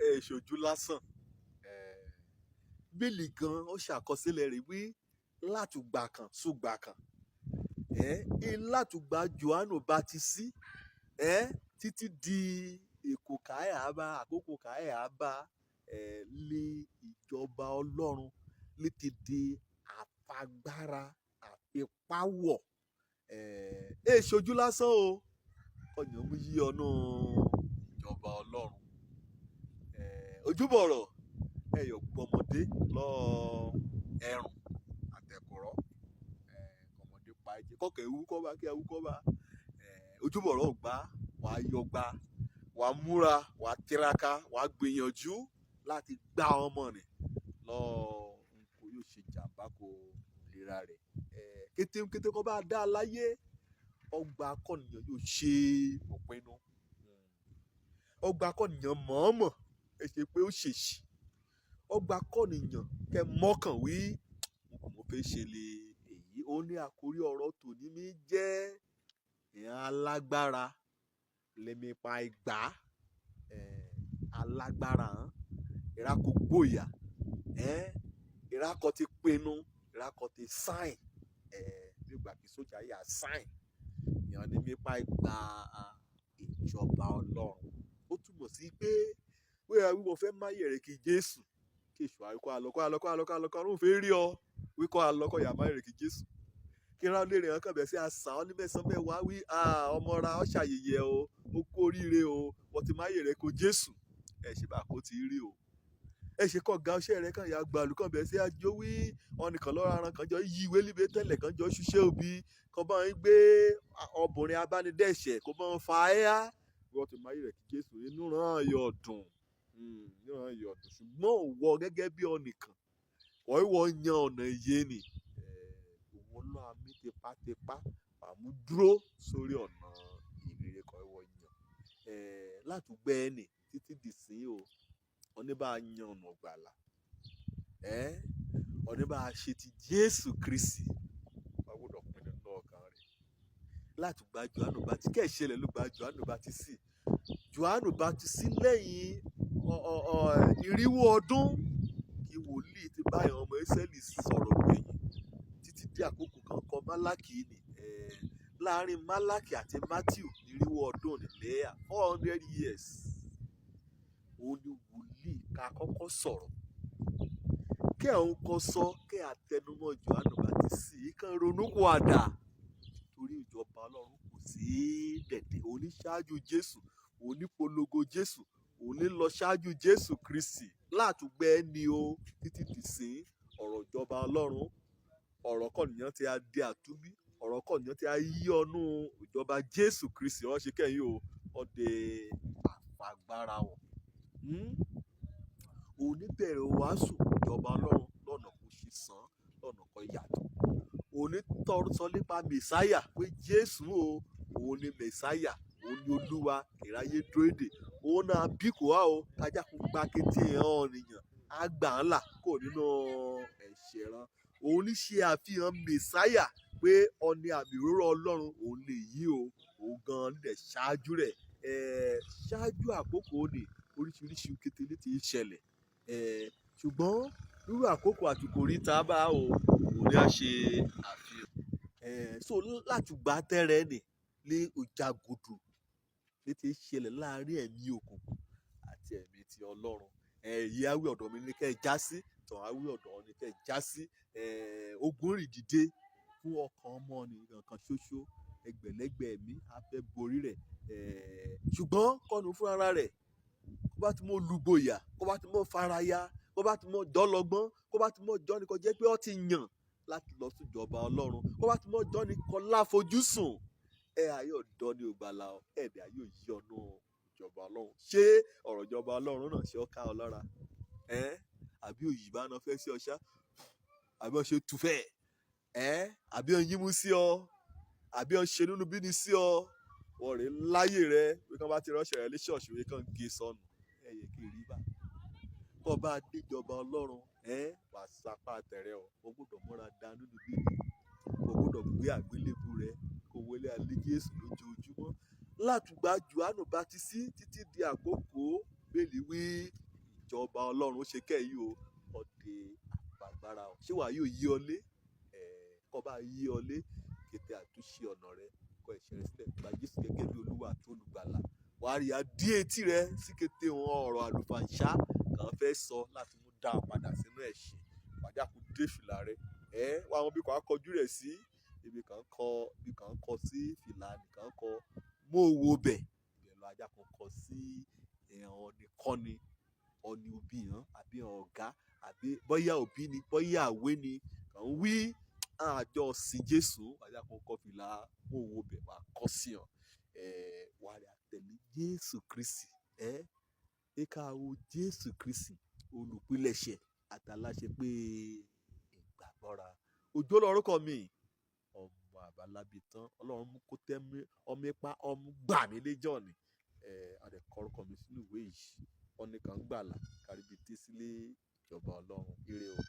ẹ ṣojú lásán. Bíbélì gan ó ṣàkọsílẹ̀ rẹ̀ wí látùgbà kan ṣùgbà kan látùgbà Jòhánù Bátísì títí di èkó àkókò káyà bá lé ìjọba Ọlọ́run létí di àfagbára àfipáwọ̀ ṣojú lásán o ọyàn mú yí ọnù ìjọba Ọlọ́run ojúbọ̀rọ̀ ẹ̀yọ̀ gbọmọdé lọ ẹ̀rùn àtẹ̀kùrọ̀ ọmọdé pa ẹ̀jẹ̀ kọ́kẹ́ ewu kọ́ba kí ewu kọ́ba ojúbọ̀rọ̀ gbá wàá yọgbá wàá múra wàá tiraka wàá gbìyànjú láti gbá ọmọ rẹ̀ lọ nǹkan yóò ṣe jàǹbá kó ìlera rẹ̀ kété kọ́ bá dá a láyé ọgbà akọ́nìyàn yóò ṣe òpinnu ọgbà akọ́nìyàn mọ̀ọ́mọ̀ ẹ ṣe pé ó ṣèṣì ọgbà akọ́nìyàn kẹ mọ́kàn wí mo fẹ́ ṣe lè èyí ó ní àkórí ọ̀rọ̀ tòní mi jẹ́ ìhàn alágbára lẹ́mìpa ìgbà alágbára ìrákò gbòòyà ìrákò ti pinnu ìrákò ti sáìn nígbà tí sójà yà sáìn ìhàn lẹ́mìpa ìgbà ìjọba Ọlọ́run ó túmọ̀ sí pé wíwọ fẹ́ máyè rẹ̀ kí Jésù kí èṣù àríkọ́ àlọ́kọ́ ọ̀run fẹ́ rí ọ wíkọ́ àlọ́kọ́ yà máyè rẹ̀ kí Jésù kí n rán lè rìn ọkàn bẹ̀ sí àṣà ọ ní mẹ́sàn-án mẹ́wàá wí ọmọ ra ọ ṣàyẹyẹ o ó kó oríire o wọ́n ti máyè rẹ̀ kó Jésù ẹ ṣe bá kó ti rí o ẹ ṣe kọ́ ga ọṣẹ́ rẹ̀ kàn yà gbàlù kàn bẹ̀ sí àjò wí ọ̀nìkan lọ́ra aran kan jọ yí ìwé líbe tẹ́lẹ̀ kan jọ ṣiṣẹ́ òbí kan bá ń gbé ọbùnrin abánidẹ́ṣẹ̀ kó bá ń fa ẹ́yà wọ́n ti máyè rẹ̀ kí Jésù inú ràn yọ̀ dùn ṣùgbọ́n òwò gẹ́gẹ́ bí ọ̀nìkan wọ́n yan ọ̀nà ìyè ni òun náà mi tipátipá àmú dúró sórí ọ̀nà ìrere kan ìwọ yan látùgbẹ́ ẹni títí di sí o ọ̀ní bá yan ọ̀nà ọ̀gbàlà ọ̀ní bá ṣe ti Jésù Kristi wọ́n gbọ́dọ̀ pín nínú ọkàn rẹ̀ látùgbà Jòhánù Bátísì kẹ́ẹ̀ṣẹlẹ̀ ló gba Jòhánù Bátísì Jòhánù Bátísì lẹ́yìn ìrìwò ọdún kí wòlíì ti báyọ̀ ọmọ Ísírẹ́lì sọ̀rọ̀ gbẹ̀yìn títí di àkókò kan kọ Málákì ni láàrin Málákì àti Mátíù ìrìwò ọdún nílẹ̀ 400 years òun ni wòlíì ká kọ́kọ́ sọ̀rọ̀ kí àwọn kan sọ kí àtẹnumọ́ Jòhánù Bátísì kan ronú kó àdá torí ìjọba Ọlọ́run kò sí dẹ̀dẹ̀ oníṣáájú Jésù onípolongo Jésù òní lọ ṣáájú Jésù Kristi látùgbẹ́ ni o títí di sí ọ̀rọ̀ ìjọba Ọlọ́run ọ̀rọ̀ kọ̀nìyàn tí a di àtúbí ọ̀rọ̀ kọ̀nìyàn tí a yí ọnú ìjọba Jésù Kristi wọ́n ṣe kẹ́yìn o ọdẹ àfagbára wọ̀ òní bẹ̀rẹ̀ wàásù ìjọba Ọlọ́run lọ́nà kò ṣe sàn lọ́nà kan yàtọ̀ òní sọ nípa mẹ̀sáyà pé Jésù o òun ni mẹ̀sáyà òun ni Olúwa ìráyé dúrédè òun náà bí kò wá o kájà kó gba kété hàn nìyàn á gbà ń là kó nínú ẹ̀ṣẹ̀ rán òun ní ṣe àfihàn mẹ̀sáyà pé ọ̀nì àmì òróró Ọlọ́run òun lè yí o òun gan nílẹ̀ ṣáájú rẹ̀ ṣáájú àkókò òní oríṣiríṣi kékeré ti ń ṣẹlẹ̀ ṣùgbọ́n irú àkókò àtìkò rí tá a bá o òun ni a ṣe àfihàn so láti gbà tẹ́rẹ̀ nì ní ìjàgùdù ní ti ṣẹlẹ̀ láàrin ẹ̀mí òkùnkùn àti ẹ̀mí ti Ọlọ́run èyí awí ọ̀dọ̀ mi ní kẹ́ ẹ já sí tàn awí ọ̀dọ̀ ní kẹ́ ẹ já sí ogun rìn dìde fún ọkàn ọmọ nìkan kan ṣoṣo ẹgbẹ̀lẹ́gbẹ̀ ẹ̀mí a fẹ́ borí rẹ̀ ṣùgbọ́n kọ́nu fúnra rẹ̀ kó bá ti mọ lùgbòyà kó bá ti mọ faraya kó bá ti mọ dọ́lọ́gbọ́n kó bá ti mọ jọ́ni kan jẹ́ pé ó ti yàn láti lọ sí ìjọba Ọlọ́run kó bá ti mọ jọ́ni kan láfojúsùn ayé ọ̀dọ́ ni ògbàlà ẹ̀dẹ̀ ayé òyí ọ̀nà ìjọba Ọlọ́run ṣé ọ̀rọ̀ ìjọba Ọlọ́run náà ṣe ọ́ ká ọ lára àbí òyì bá náà fẹ́ sí ọ ṣá àbí ọ ṣe tùfẹ́ àbí ọ yín mú sí ọ àbí ọ ṣe nínú bíní sí ọ wọ́n rè láyè rẹ pé kán bá ti ránṣẹ́ rẹ lé ṣọ́ọ̀ṣì rẹ kán gé sọnù ẹ̀yẹ kí rí bá kọ́ bá déjọba Ọlọ́run wàá sapá tẹ̀rẹ̀ ọ o gbọ́dọ̀ múra dá nínú bíní o gbọ́dọ̀ gbé àgbélébù rẹ kó wọlé alẹ́ Jésù lójoojúmọ́ látùgbà Jòhánù Bátísì títí di àkókò bẹ́ẹ̀lì wí ìjọba ọlọ́run ó ṣe kẹ́yìn o ọdẹ àgbàgbára o ṣé wàá yóò yí ọ lé kọ́ bá yí ọ lé kété àtúnṣe ọ̀nà rẹ kọ ẹ̀ṣẹ̀ rẹ sílẹ̀ gba Jésù gẹ́gẹ́ bí olúwa àti olùgbàlà wàá rí adí etí rẹ sí kété wọn ọ̀rọ̀ àlùfàǹṣá kàn fẹ́ sọ láti mú dá padà sínú ẹ̀ṣẹ̀ wàá kó dé fìlà rẹ wà àwọn bí kò á kọjú rẹ sí ibi kan kọ sí fìlà nìkan kọ mú owó bẹ̀ ìbẹ̀ lọ ajá kan kọ sí ọ̀nìkọ́ni ọ̀nì òbí hàn àbí ọ̀gá àbí bọ́yá òbí ni bọ́yá àwé ni kàn wí àjọ sí Jésù ajá kan kọ fìlà mú owó bẹ̀ wà kọ́ sí hàn wà rẹ̀ àtẹ̀lé Jésù Kristi ká wo Jésù Kristi olùpilẹ̀ṣẹ̀ àtàláṣẹ pé ìgbàgbọ́ra òjò lórúkọ mi ọmọ àbálábí tán ọlọ́run mú kó tẹ́ mi ọmọ ipá ọmọ gbà mí léjọ́ ni àdẹ̀kọ́ orúkọ mi sínú ìwé yìí ọ̀nìkan gbàlà káríbi tí sílé ìjọba ọlọ́run ire o.